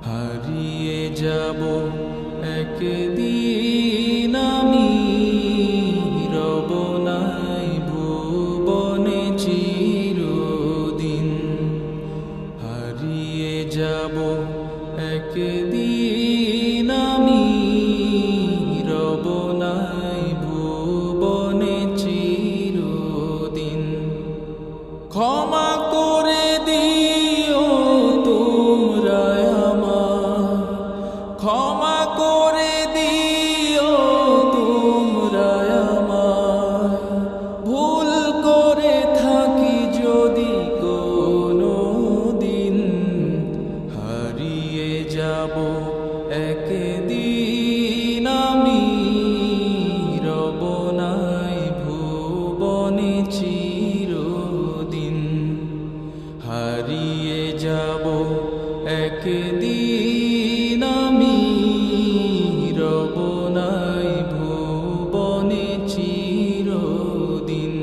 হারিয়ে যাব একদিন আমি, রব নাই ভুবনে চিরদিন। হারিয়ে যাব একদিন আমি, রব নাই ভুবনে চিরদিন। ক্ষমা করে দিও তোমরা আমায়, ক্ষমা করে দিও তোমরা আমায়। ভুল করে থাকি যদি কোনো দিন, হারিয়ে যাব একদিন আমি, রব নাই ভুবনে চিরদিন। হারিয়ে যাব একদিন আমি, রব নাই ভুবনে চিরদিন।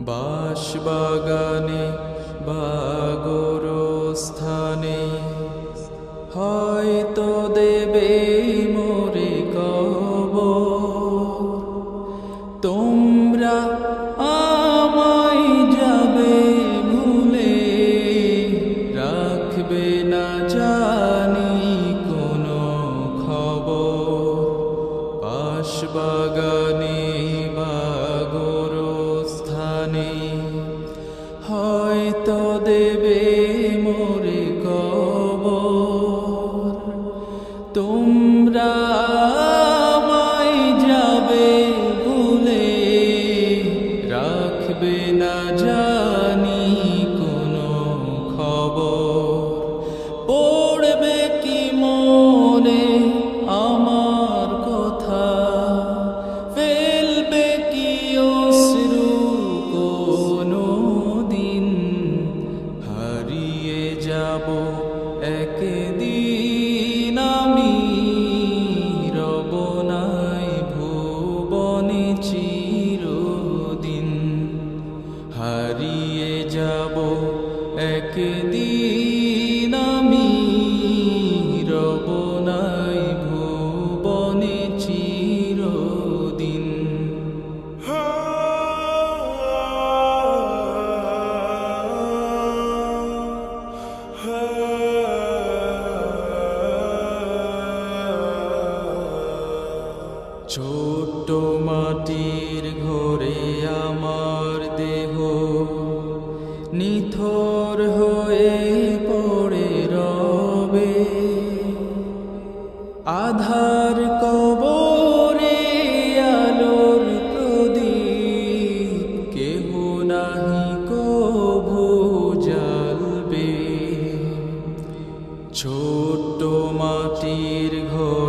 বাঁশবাগানে বা গোরস্থানে হয়তো দেবে মোরে কবর। তোমরা আমায় যাবে ভুলে, রাখবে না জানি কোনো খবর। বাঁশবাগানে বা গোরস্থানে হয়তো দেবে মোরে কবর। তোমরা আমায় যাবে ভুলে, রাখবে না জানি কোনো খবর। পড়বে কি মনে আমার কথা, ফেলবে কি অশ্রু কোনো দিন। হারিয়ে যাব একদিন আমি, রব নাই ভুবনে চিরদিন। হারিয়ে যাব একদিন আমি, রব নাই ভুবনে চিরদিন। ছোট্ট মাটির ঘরে আমার দেহ নিথর হয়ে পড়ে রবে। আধার কবরে আলোর প্রদীপ কেহ নাহি কভু জ্বালবে। ছোট্ট মাটির ঘর